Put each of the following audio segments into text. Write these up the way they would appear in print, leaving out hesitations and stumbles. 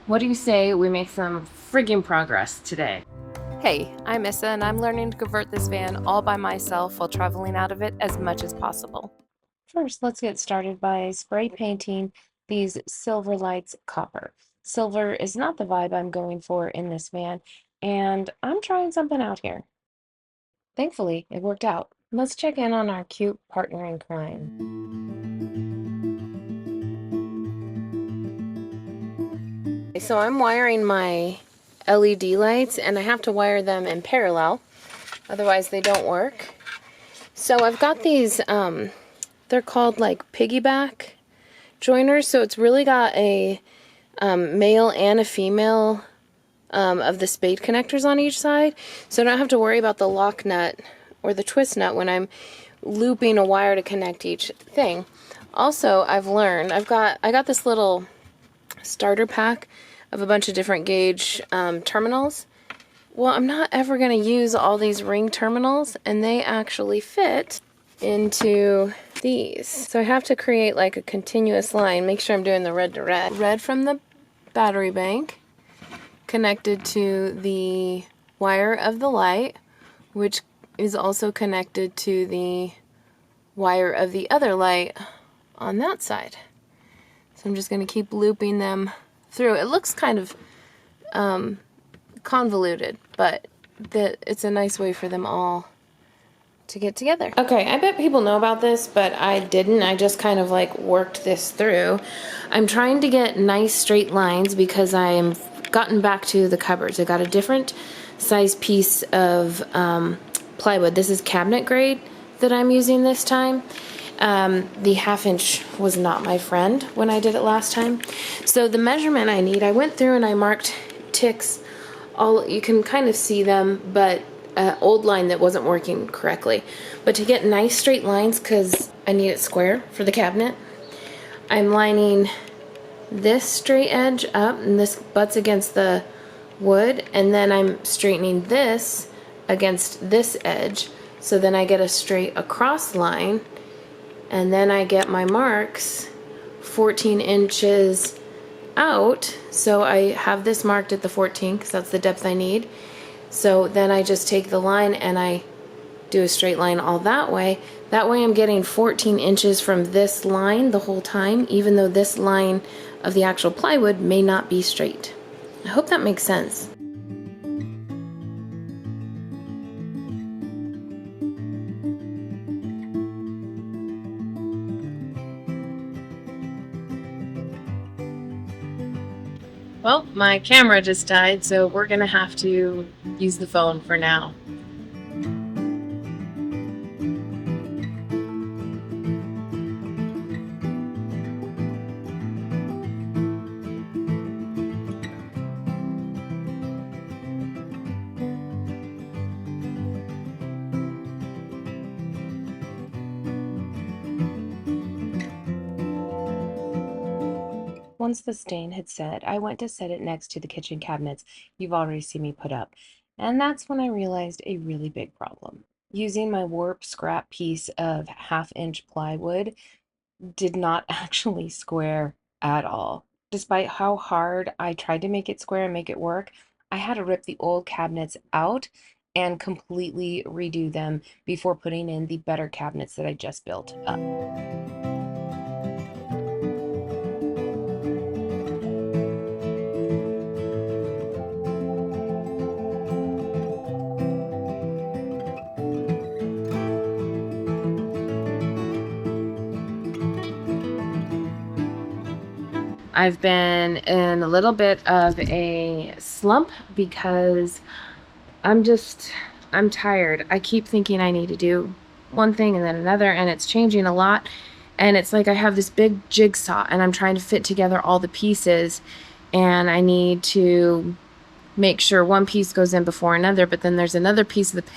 What do you say we make some friggin' progress today? Hey, I'm Issa and I'm learning to convert this van all by myself while traveling out of it as much as possible. First, let's get started by spray painting these silver lights copper. Silver is not the vibe I'm going for in this van, and I'm trying something out here. Thankfully, it worked out. Let's check in on our cute partner in crime. So I'm wiring my LED lights and I have to wire them in parallel, otherwise they don't work. So I've got these, they're called like piggyback joiners, so it's really got a male and a female of the spade connectors on each side, so I don't have to worry about the lock nut or the twist nut when I'm looping a wire to connect each thing. Also, I've learned, I got this little starter pack of a bunch of different gauge terminals. Well, I'm not ever going to use all these ring terminals, and they actually fit into these. So I have to create like a continuous line, make sure I'm doing the red to red. Red from the battery bank connected to the wire of the light, which is also connected to the wire of the other light on that side. So I'm just going to keep looping them through. It looks kind of convoluted, but it's a nice way for them all to get together. Okay, I bet people know about this, but I didn't. I just kind of like worked this through. I'm trying to get nice straight lines because I am gotten back to the cupboards. I got a different size piece of plywood. This is cabinet grade that I'm using this time. The 1/2 inch was not my friend when I did it last time. So the measurement I need, I went through and I marked ticks. You can kind of see them, but old line that wasn't working correctly. But to get nice straight lines, because I need it square for the cabinet, I'm lining this straight edge up, and this butts against the wood, and then I'm straightening this against this edge, so then I get a straight across line, and then I get my marks 14 inches out, so I have this marked at the 14 because that's the depth I need. So then I just take the line and I do a straight line all that way. That way I'm getting 14 inches from this line the whole time, even though this line of the actual plywood may not be straight. I hope that makes sense. Well, my camera just died, so we're gonna have to use the phone for now. Once the stain had set, I went to set it next to the kitchen cabinets you've already seen me put up, and that's when I realized a really big problem. Using my warp scrap piece of 1/2 inch plywood did not actually square at all. Despite how hard I tried to make it square and make it work, I had to rip the old cabinets out and completely redo them before putting in the better cabinets that I just built up. I've been in a little bit of a slump because I'm tired. I keep thinking I need to do one thing and then another, and it's changing a lot. And it's like I have this big jigsaw and I'm trying to fit together all the pieces, and I need to make sure one piece goes in before another, but then there's another piece of the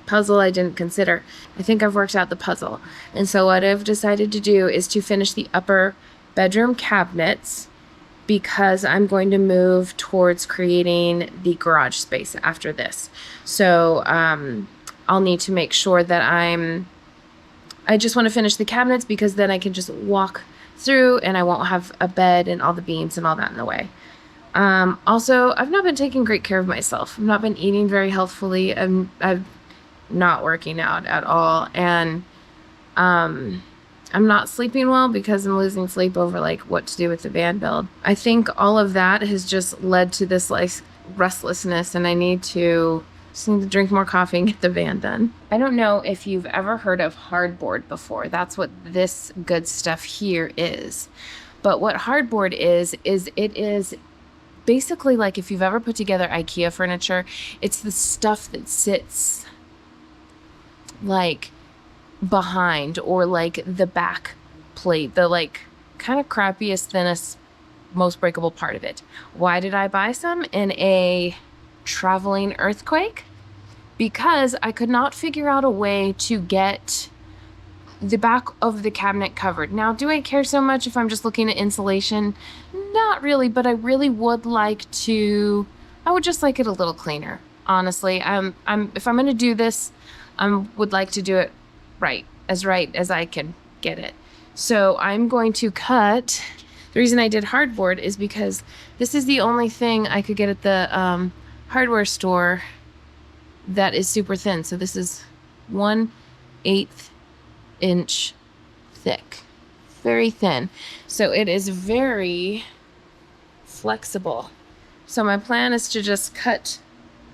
puzzle I didn't consider. I think I've worked out the puzzle. And so what I've decided to do is to finish the upper bedroom cabinets, because I'm going to move towards creating the garage space after this. So I'll need to make sure that I just want to finish the cabinets, because then I can just walk through and I won't have a bed and all the beams and all that in the way. Also, I've not been taking great care of myself. I've not been eating very healthfully. I've not working out at all. And I'm not sleeping well because I'm losing sleep over like what to do with the van build. I think all of that has just led to this like restlessness, and I need to drink more coffee and get the van done. I don't know if you've ever heard of hardboard before. That's what this good stuff here is. But what hardboard is it is basically like if you've ever put together IKEA furniture, it's the stuff that sits like behind or like the back plate, the like kind of crappiest, thinnest, most breakable part of it. Why did I buy some in a traveling earthquake? Because I could not figure out a way to get the back of the cabinet covered. Now, do I care so much if I'm just looking at insulation? Not really, but I really would like to, I would just like it a little cleaner, honestly. If I'm gonna do this, I would like to do it right as I can get it. So I'm going to cut. The reason I did hardboard is because this is the only thing I could get at the hardware store that is super thin. So this is 1/8 inch thick, very thin. So it is very flexible. So my plan is to just cut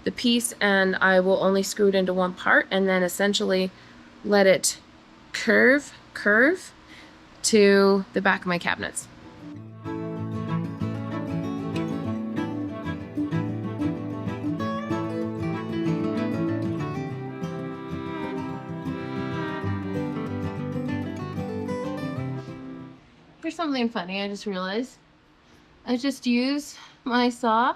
the piece, and I will only screw it into one part and then essentially let it curve to the back of my cabinets. Here's something funny I just realized. I just used my saw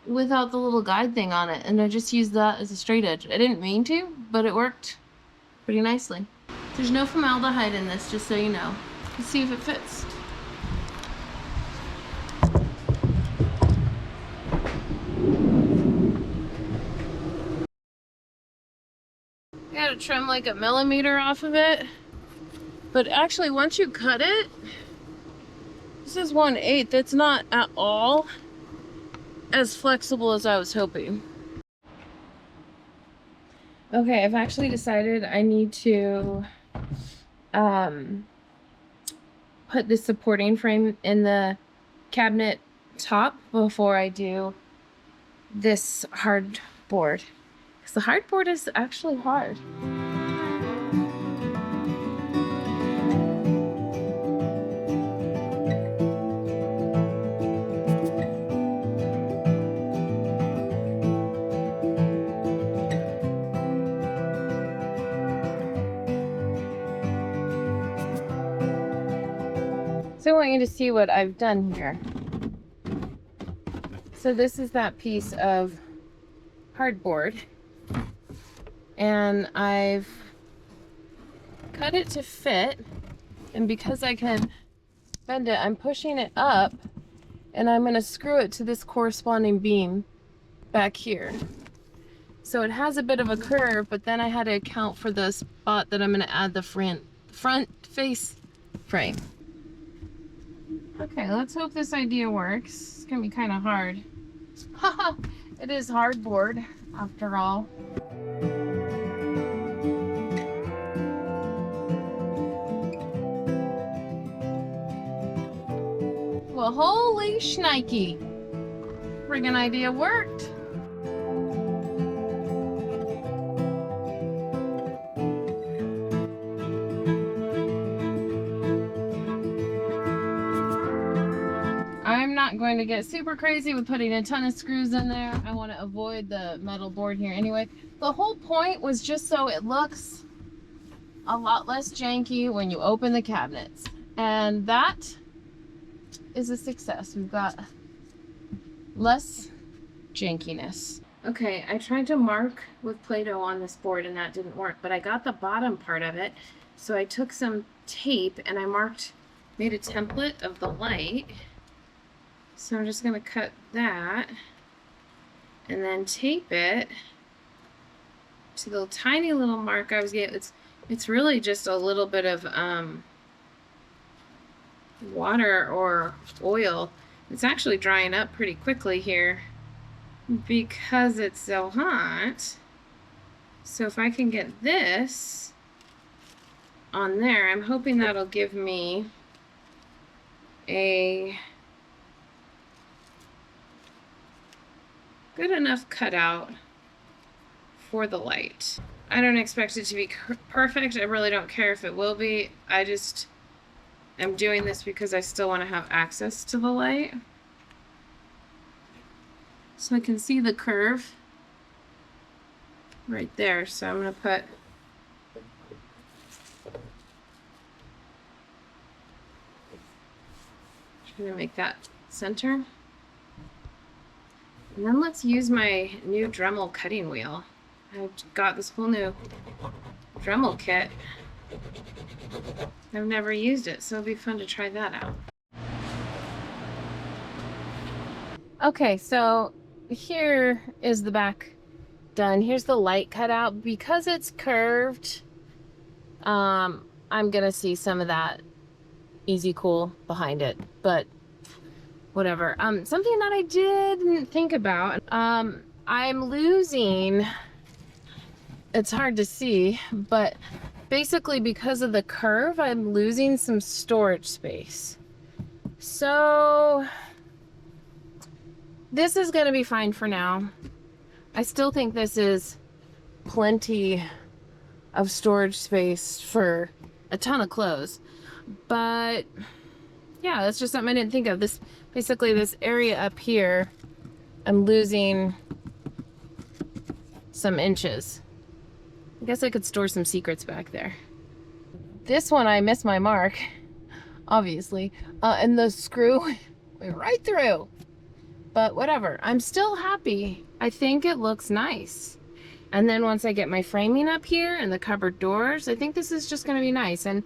without the little guide thing on it, and I just used that as a straight edge. I didn't mean to, but it worked pretty nicely. There's no formaldehyde in this, just so you know. Let's see if it fits. I gotta trim like a millimeter off of it. But actually, once you cut it, this is 1/8. It's not at all as flexible as I was hoping. Okay, I've actually decided I need to put this supporting frame in the cabinet top before I do this hardboard. Because the hardboard is actually hard. So I want you to see what I've done here. So this is that piece of hardboard, and I've cut it to fit, and because I can bend it, I'm pushing it up, and I'm going to screw it to this corresponding beam back here. So it has a bit of a curve, but then I had to account for the spot that I'm going to add the front face frame. Okay, let's hope this idea works. It's gonna be kind of hard. Haha, it is hardboard after all. Well, holy shnikey. Friggin' idea worked. I'm not going to get super crazy with putting a ton of screws in there. I want to avoid the metal board here anyway. The whole point was just so it looks a lot less janky when you open the cabinets. And that is a success. We've got less jankiness. Okay, I tried to mark with Play-Doh on this board and that didn't work, but I got the bottom part of it. So I took some tape and I made a template of the light. So I'm just going to cut that and then tape it to the tiny little mark I was getting. It's really just a little bit of water or oil It's actually drying up pretty quickly here because it's so hot. So if I can get this on there, I'm hoping that'll give me a good enough cutout for the light. I don't expect it to be perfect. I really don't care if it will be. I just am doing this because I still want to have access to the light. So I can see the curve right there. So I'm going to put trying to make that center. And then let's use my new Dremel cutting wheel. I've got this whole new Dremel kit. I've never used it, so it'll be fun to try that out. Okay, so here is the back done. Here's the light cut out. Because it's curved, I'm gonna see some of that easy cool behind it, but whatever. Something that I didn't think about, I'm losing, it's hard to see, but basically because of the curve, I'm losing some storage space. So this is gonna be fine for now. I still think this is plenty of storage space for a ton of clothes, but yeah, that's just something I didn't think of. This basically this area up here, I'm losing some inches. I guess I could store some secrets back there. This one I missed my mark, obviously, and the screw went right through. But whatever, I'm still happy. I think it looks nice. And then once I get my framing up here and the cupboard doors, I think this is just gonna be nice. And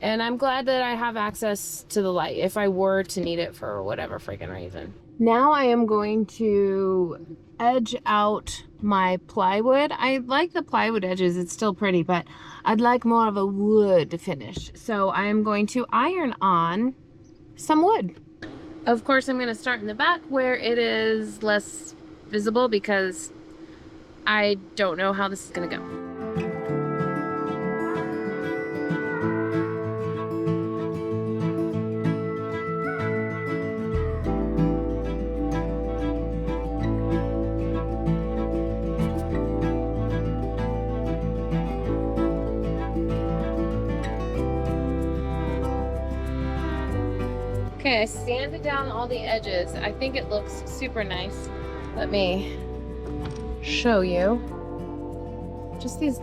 I'm glad that I have access to the light if I were to need it for whatever freaking reason. Now I am going to edge out my plywood. I like the plywood edges, it's still pretty, but I'd like more of a wood finish. So I am going to iron on some wood. Of course, I'm gonna start in the back where it is less visible because I don't know how this is gonna go. Okay, I sanded down all the edges. I think it looks super nice. Let me show you. Just these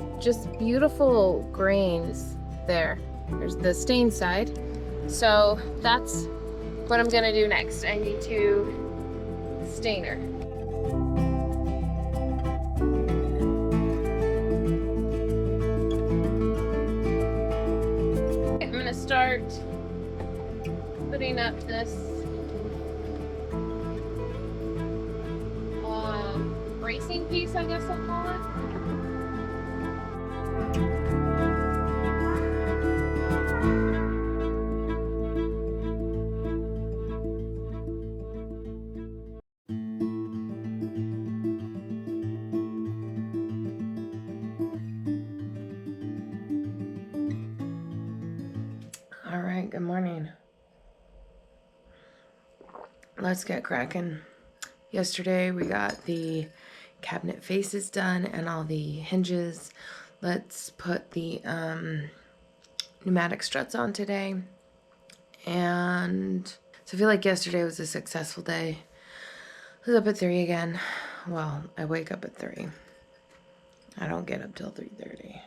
beautiful grains there. There's the stain side. So that's what I'm gonna do next. I need to stain her. I'm gonna start putting up this bracing piece, I guess I'll call it. All right, good morning. Let's get cracking. Yesterday we got the cabinet faces done and all the hinges. Let's put the pneumatic struts on today. And so I feel like yesterday was a successful day. I was up at 3 again. Well, I wake up at 3. I don't get up till 3:30.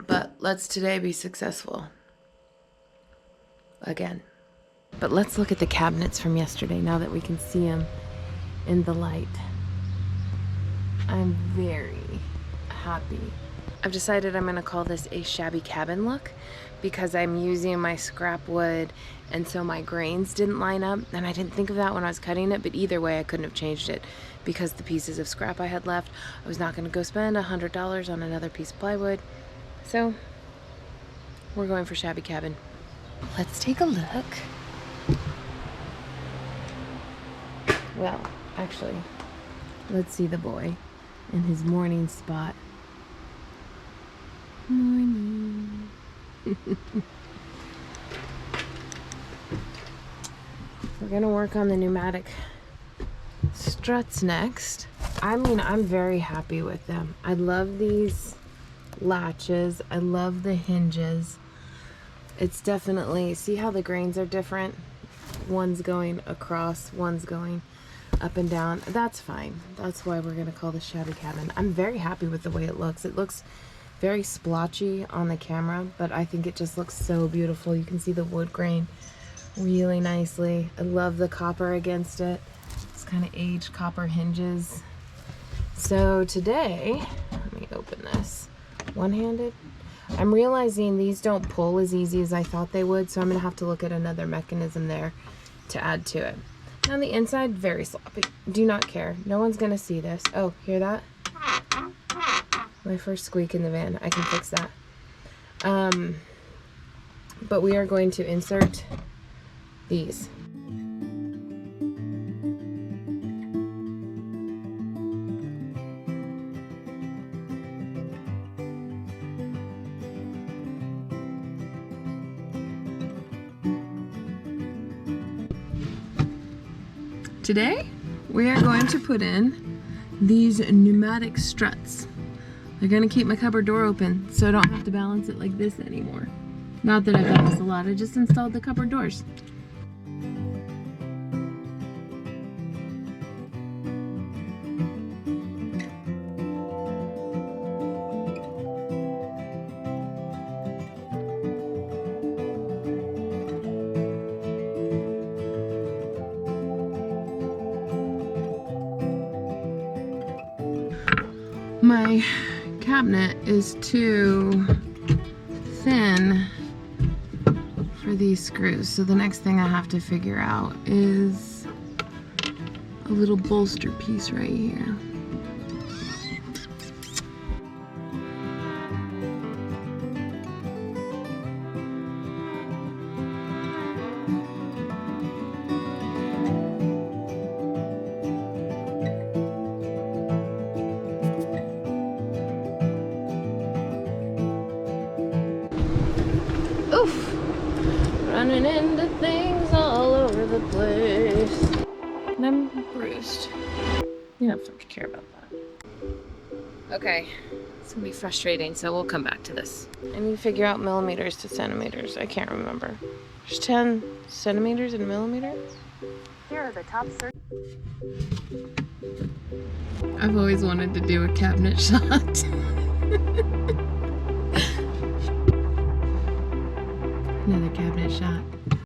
But let's today be successful again. But let's look at the cabinets from yesterday now that we can see them in the light. I'm very happy. I've decided I'm going to call this a shabby cabin look because I'm using my scrap wood and so my grains didn't line up, and I didn't think of that when I was cutting it, but either way I couldn't have changed it because the pieces of scrap I had left, I was not going to go spend $100 on another piece of plywood. So we're going for shabby cabin. Let's take a look Well, actually, let's see the boy in his morning spot. Morning. We're gonna work on the pneumatic struts next. I mean, I'm very happy with them. I love these latches. I love the hinges. It's definitely, see how the grains are different? One's going across, one's going up and down. That's fine. That's why we're gonna call this shabby cabin. I'm very happy with the way it looks. It looks very splotchy on the camera, but I think it just looks so beautiful. You can see the wood grain really nicely. I love the copper against it. It's kind of aged copper hinges. So today, let me open this. One-handed. I'm realizing these don't pull as easy as I thought they would, so I'm gonna have to look at another mechanism there to add to it. On the inside, very sloppy. Do not care. No one's gonna see this. Oh, hear that? My first squeak in the van. I can fix that. But we are going to insert these. Today, we are going to put in these pneumatic struts. They're gonna keep my cupboard door open so I don't have to balance it like this anymore. Not that I've done this a lot, I just installed the cupboard doors. My cabinet is too thin for these screws, so the next thing I have to figure out is a little bolster piece right here. Oof! Running into things all over the place. And I'm bruised. You don't have to care about that. Okay, it's gonna be frustrating, so we'll come back to this. I need to figure out millimeters to centimeters. I can't remember. There's 10 centimeters in millimeters? Here are the top 30. I've always wanted to do a cabinet shot. Another cabinet shot.